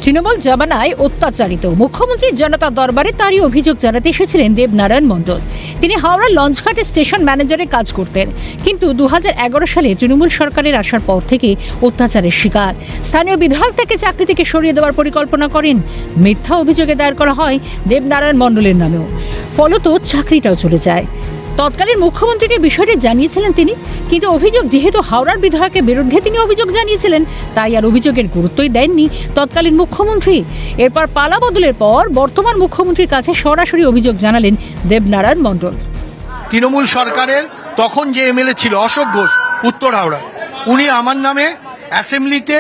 তৃণমূল জমানায় অত্যাচারিত মুখ্যমন্ত্রী জনতা দরবারে তারই অভিযোগ জানাতে এসেছিলেন দেবনারায়ণ মণ্ডল। তিনি হাওড়া লঞ্চঘাটে স্টেশন ম্যানেজারের কাজ করতেন, কিন্তু 2011 সালে তৃণমূল সরকারের আসার পর থেকে অত্যাচারের শিকার। স্থানীয় বিধায়ক থেকে চাকরি থেকে সরিয়ে দেওয়ার পরিকল্পনা করেন। মিথ্যা অভিযোগে দায়ের করা হয় দেবনারায়ণ মণ্ডলের নামেও, ফলত চাকরিটাও চলে যায়। তৎকালীন মুখ্যমন্ত্রীকে বিষয়টি জানিয়েছিলেন তিনি, কিন্তু অভিযোগ যেহেতু হাওড়ার বিধায়কের বিরুদ্ধে তিনি অভিযোগ জানিয়েছিলেন, তাই আর অভিযোগের গুরুত্বই দেননি তৎকালীন মুখ্যমন্ত্রী। এরপর পালা বদলের পর বর্তমান মুখ্যমন্ত্রীর কাছে সরাসরি অভিযোগ জানালেন দেবনারায়ণ মণ্ডল। তৃণমূল সরকারের তখন যে এমএলএ ছিল অশোক ঘোষ, উত্তর হাওড়া, উনি আমার নামে অ্যাসেম্বলিতে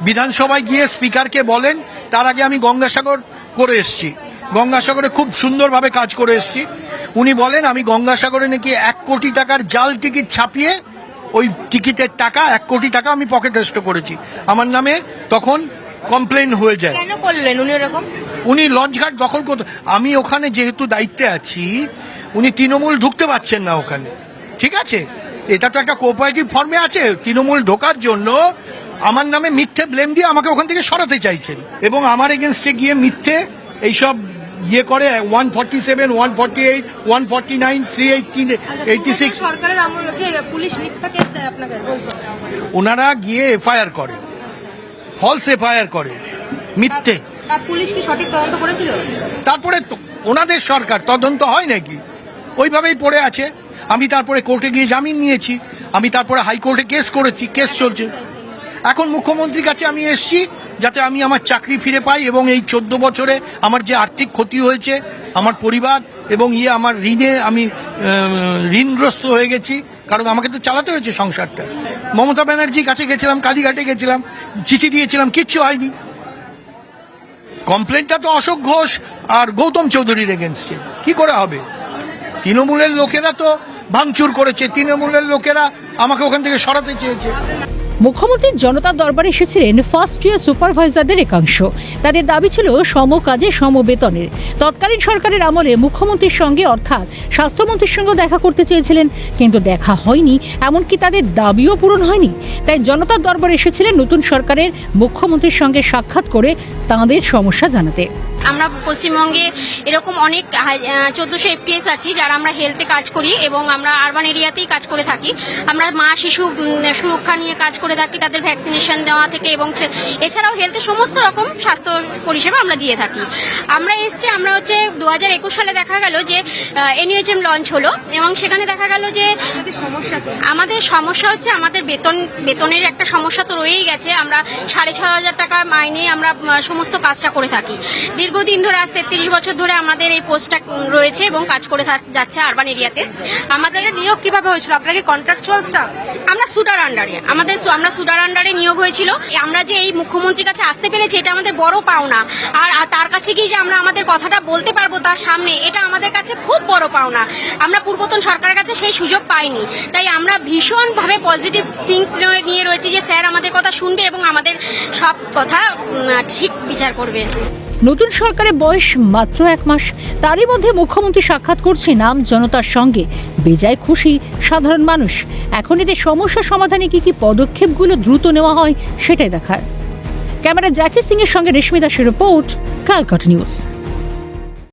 বিধানসভায় গিয়ে স্পিকারকে বলেন, তার আগে আমি গঙ্গাসাগর করে এসেছি, গঙ্গাসাগরে খুব সুন্দরভাবে কাজ করে এসেছি। উনি বলেন আমি গঙ্গাসাগরে নাকি 1 কোটি টাকার জাল টিকিট ছাপিয়ে ওই টিকিটের টাকা 1 কোটি টাকা আমি পকেটস্থ করেছি। আমার নামে তখন কমপ্লেন হয়ে যায়। কেন করলেন উনি এরকম? উনি লঞ্চঘাট দখল করতে, আমি ওখানে যেহেতু দায়িত্বে আছি, উনি তৃণমূল ঢুকতে পারছেন না ওখানে, ঠিক আছে? এটা তো একটা কোঅপারেটিভ ফর্মে আছে। তৃণমূল ঢোকার জন্য আমার নামে মিথ্যে ব্লেম দিয়ে আমাকে ওখান থেকে সরাতে চাইছেন, এবং আমার এগেনস্টে গিয়ে মিথ্যে এইসব ইয়ে করে 147, 148, 149, 386 সরকারের আমলে পুলিশ মিথ্যা কেস দেয় আপনাকে বলছে। ওনারা গিয়ে এফআইআর করে, ফলস এফআইআর করে, মিথ্যে। আর পুলিশ কি সঠিক তদন্ত করেছিল? তারপরে ওনাদের সরকার তদন্ত হয় নাকি? ওইভাবেই পড়ে আছে। আমি তারপরে কোর্টে গিয়ে জামিন নিয়েছি, আমি তারপরে হাইকোর্টে কেস করেছি, কেস চলছে। এখন মুখ্যমন্ত্রীর কাছে আমি এসেছি যাতে আমি আমার চাকরি ফিরে পাই, এবং এই 14 বছরে আমার যে আর্থিক ক্ষতি হয়েছে আমার পরিবার এবং আমার ঋণে আমি ঋণগ্রস্ত হয়ে গেছি, কারণ আমাকে তো চালাতে হয়েছে সংসারটা। মমতা ব্যানার্জির কাছে গেছিলাম, কালীঘাটে গেছিলাম, চিঠি দিয়েছিলাম, কিচ্ছু হয়নি। কমপ্লেনটা তো অশোক ঘোষ আর গৌতম চৌধুরীর এগেনস্টে, কি করে হবে? তৃণমূলের লোকেরা তো ভাঙচুর করেছে, তৃণমূলের লোকেরা আমাকে ওখান থেকে সরাতে চেয়েছে। মুখ্যমন্ত্রী জনতার দরবারে এসেছিলেন ফার্স্ট ইয়ার সুপারভাইজারদের একাংশ। তাদের দাবি ছিল সম কাজে সম বেতনের। তৎকালীন সরকারের আমলে মুখ্যমন্ত্রীর সঙ্গে অর্থাৎ স্বাস্থ্যমন্ত্রীর সঙ্গে দেখা করতে চেয়েছিলেন, কিন্তু দেখা হয়নি, এমনকি তাদের দাবিও পূরণ হয়নি। তাই জনতার দরবারে এসেছিলেন নতুন সরকারের মুখ্যমন্ত্রীর সঙ্গে সাক্ষাৎ করে তাঁদের সমস্যা জানাতে। আমরা পশ্চিমবঙ্গে এরকম অনেক 1400 FTS আছি যারা আমরা হেলথে কাজ করি, এবং আমরা আরবান এরিয়াতেই কাজ করে থাকি। আমরা মা শিশু সুরক্ষা নিয়ে কাজ করে থাকি, তাদের ভ্যাকসিনেশন দেওয়া থেকে, এবং এছাড়াও হেলথের সমস্ত রকম স্বাস্থ্য পরিষেবা আমরা দিয়ে থাকি। আমরা এসছি, আমরা 2021 সালে দেখা গেল যে NUHM লঞ্চ হলো, এবং সেখানে দেখা গেল যে আমাদের সমস্যা হচ্ছে আমাদের বেতনের একটা সমস্যা তো রয়েই গেছে। আমরা 6500 টাকা মাইনে আমরা সমস্ত কাজটা করে থাকি। দীর্ঘদিন ধরে, আজ 33 বছর ধরে আমাদের এই পোস্টটা রয়েছে এবং কাজ করে যাচ্ছে আরবান এরিয়াতে। আমাদের নিয়োগ কিভাবে হয়েছিল? আপনাকে কন্ট্রাকচুয়াল স্টাফ? আমরা সুডার আন্ডারে, আমরা সুডার আন্ডারে নিয়োগ হয়েছিল। আমরা যে এই মুখ্যমন্ত্রীর কাছে আসতে পেরেছি, এটা আমাদের বড় পাওনা। আর তার কাছে গিয়ে যে আমরা আমাদের কথাটা বলতে পারবো তার সামনে, এটা আমাদের কাছে খুব বড় পাওনা। আমরা পূর্বতন সরকারের কাছে সেই সুযোগ পাইনি, তাই আমরা ভীষণভাবে পজিটিভ থিঙ্ক নিয়ে রয়েছি যে স্যার আমাদের কথা শুনবে এবং আমাদের সব কথা ঠিক বিচার করবে। নতুন সরকারের বয়স মাত্র 1 মাস, তারই মধ্যে মুখ্যমন্ত্রী সাক্ষাৎ করছে নাম জনতার সঙ্গে। বেজায় খুশি সাধারণ মানুষ। এখন এদের সমস্যা সমাধানে কি পদক্ষেপগুলো দ্রুত নেওয়া হয় সেটাই দেখার। ক্যামেরা জ্যাকি সিং এর সঙ্গে রেশমি দাসের রিপোর্ট, ক্যালকাটা নিউজ।